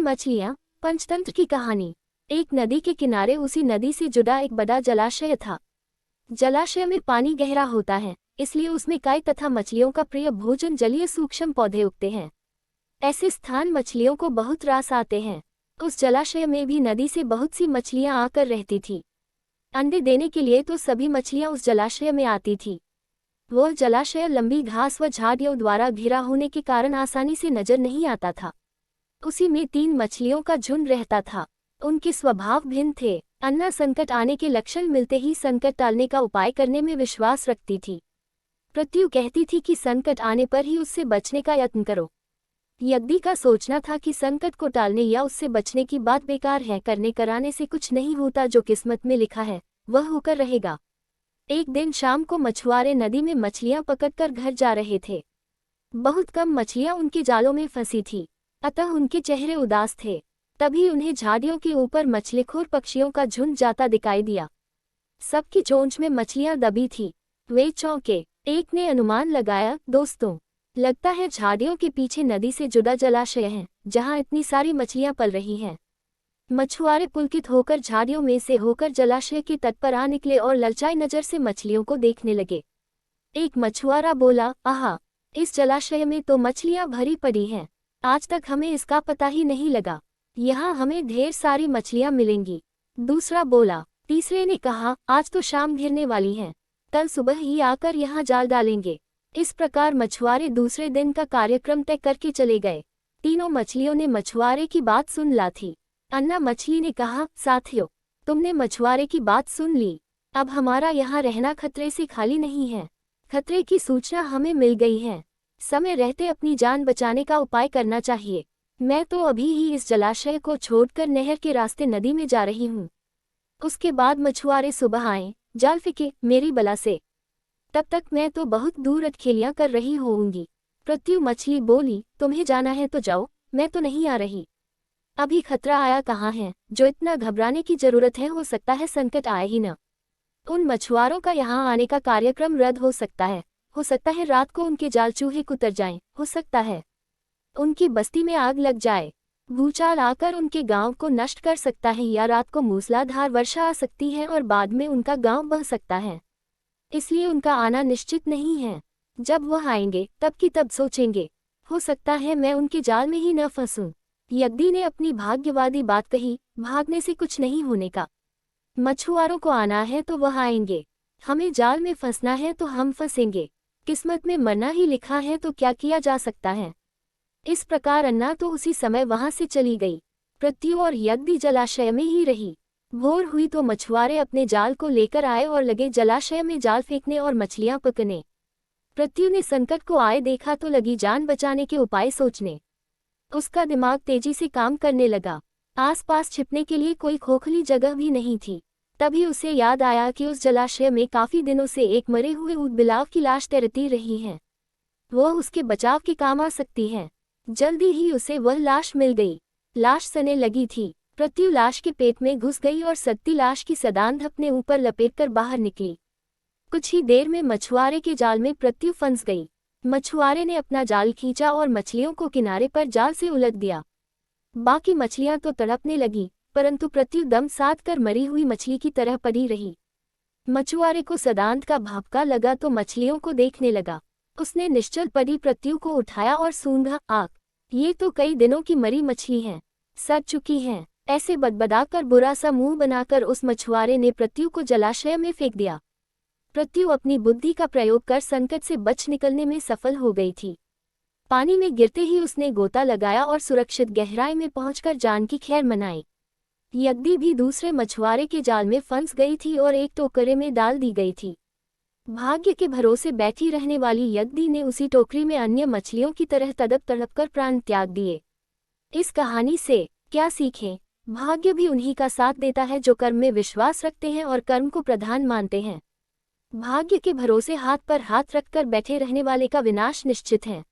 मछलियाँ। पंचतंत्र की कहानी। एक नदी के किनारे उसी नदी से जुड़ा एक बड़ा जलाशय था। जलाशय में पानी गहरा होता है, इसलिए उसमें काई तथा मछलियों का प्रिय भोजन जलीय सूक्ष्म पौधे उगते हैं। ऐसे स्थान मछलियों को बहुत रास आते हैं। उस जलाशय में भी नदी से बहुत सी मछलियां आकर रहती थी। अंडे देने के लिए तो सभी मछलियां उस जलाशय में आती थी। वह जलाशय लंबी घास व झाड़ियों द्वारा घिरा होने के कारण आसानी से नजर नहीं आता था। उसी में 3 मछलियों का झुंड रहता था। उनके स्वभाव भिन्न थे। अन्ना संकट आने के लक्षण मिलते ही संकट टालने का उपाय करने में विश्वास रखती थी। प्रत्यु कहती थी कि संकट आने पर ही उससे बचने का यत्न करो। यज्ञी का सोचना था कि संकट को टालने या उससे बचने की बात बेकार है, करने कराने से कुछ नहीं होता, जो किस्मत में लिखा है वह होकर रहेगा। एक दिन शाम को मछुआरे नदी में मछलियां पकड़कर घर जा रहे थे। बहुत कम मछलियां उनके जालों में फंसी थी, अतः उनके चेहरे उदास थे। तभी उन्हें झाड़ियों के ऊपर मछलीखोर पक्षियों का झुंड जाता दिखाई दिया। सबकी चोंच में मछलियां दबी थी। वे चौंके। एक ने अनुमान लगाया, दोस्तों, लगता है झाड़ियों के पीछे नदी से जुड़ा जलाशय है, जहां इतनी सारी मछलियां पल रही हैं। मछुआरे पुलकित होकर झाड़ियों में से होकर जलाशय के तट पर आ निकले और ललचाई नजर से मछलियों को देखने लगे। एक मछुआरा बोला, आहा, इस जलाशय में तो मछलियां भरी पड़ी हैं। आज तक हमें इसका पता ही नहीं लगा। यहाँ हमें ढेर सारी मछलियाँ मिलेंगी। दूसरा बोला। तीसरे ने कहा, आज तो शाम घिरने वाली है, कल सुबह ही आकर यहाँ जाल डालेंगे। इस प्रकार मछुआरे दूसरे दिन का कार्यक्रम तय करके चले गए। तीनों मछलियों ने मछुआरे की बात सुन ला थी। अन्ना मछली ने कहा, साथियों, तुमने मछुआरे की बात सुन ली। अब हमारा यहाँ रहना खतरे से खाली नहीं है। खतरे की सूचना हमें मिल गई है। समय रहते अपनी जान बचाने का उपाय करना चाहिए। मैं तो अभी ही इस जलाशय को छोड़कर नहर के रास्ते नदी में जा रही हूँ। उसके बाद मछुआरे सुबह आए, जाल फेंके मेरी बला से। तब तक मैं तो बहुत दूर अटखेलियाँ कर रही होऊंगी। प्रत्यु मछली बोली, तुम्हें जाना है तो जाओ, मैं तो नहीं आ रही। अभी खतरा आया कहाँ है, जो इतना घबराने की जरूरत है। हो सकता है संकट आए ही न। उन मछुआरों का यहाँ आने का कार्यक्रम रद्द हो सकता है। हो सकता है रात को उनके जाल चूहे कुतर जाएं। हो सकता है उनकी बस्ती में आग लग जाए। भूचाल आकर उनके गांव को नष्ट कर सकता है, या रात को मूसलाधार वर्षा आ सकती है और बाद में उनका गांव बह सकता है। इसलिए उनका आना निश्चित नहीं है। जब वह आएंगे तब की तब सोचेंगे। हो सकता है मैं उनके जाल में ही न फंसूं। यज्ञी ने अपनी भाग्यवादी बात कही, भागने से कुछ नहीं होने का। मछुआरों को आना है तो वह आएंगे। हमें जाल में फंसना है तो हम फंसेंगे। किस्मत में मरना ही लिखा है तो क्या किया जा सकता है। इस प्रकार अन्ना तो उसी समय वहां से चली गई। प्रत्यु और यज्ञी जलाशय में ही रही। भोर हुई तो मछुआरे अपने जाल को लेकर आए और लगे जलाशय में जाल फेंकने और मछलियां पकड़ने। प्रत्यु ने संकट को आए देखा तो लगी जान बचाने के उपाय सोचने। उसका दिमाग तेजी से काम करने लगा। आसपास छिपने के लिए कोई खोखली जगह भी नहीं थी। तभी उसे याद आया कि उस जलाशय में काफी दिनों से एक मरे हुए ऊदबिलाव की लाश तैरती रही है। वह उसके बचाव के काम आ सकती है। जल्दी ही उसे वह लाश मिल गई। लाश सने लगी थी। प्रत्यु लाश के पेट में घुस गई और सत्ती लाश की सदांध अपने ऊपर लपेटकर बाहर निकली। कुछ ही देर में मछुआरे के जाल में प्रत्यु फंस गई। मछुआरे ने अपना जाल खींचा और मछलियों को किनारे पर जाल से उलट दिया। बाकी मछलियां तो तड़पने लगी, परंतु प्रत्यु दम साध कर मरी हुई मछली की तरह पड़ी रही। मछुआरे को सदांत का भापका लगा तो मछलियों को देखने लगा। उसने निश्चल पड़ी प्रत्यु को उठाया और सूंघा, आग, ये तो कई दिनों की मरी मछली है, सड़ चुकी है। ऐसे बदबदाकर बुरा सा मुंह बनाकर उस मछुआरे ने प्रत्यु को जलाशय में फेंक दिया। प्रत्यु अपनी बुद्धि का प्रयोग कर संकट से बच निकलने में सफल हो गई थी। पानी में गिरते ही उसने गोता लगाया और सुरक्षित गहराई में पहुंचकर जान की खैर मनाई। यज्ञी भी दूसरे मछुआरे के जाल में फंस गई थी और एक टोकरे में डाल दी गई थी। भाग्य के भरोसे बैठी रहने वाली यज्ञी ने उसी टोकरी में अन्य मछलियों की तरह तड़प तड़पकर प्राण त्याग दिए। इस कहानी से क्या सीखें? भाग्य भी उन्हीं का साथ देता है जो कर्म में विश्वास रखते हैं और कर्म को प्रधान मानते हैं। भाग्य के भरोसे हाथ पर हाथ रखकर बैठे रहने वाले का विनाश निश्चित है।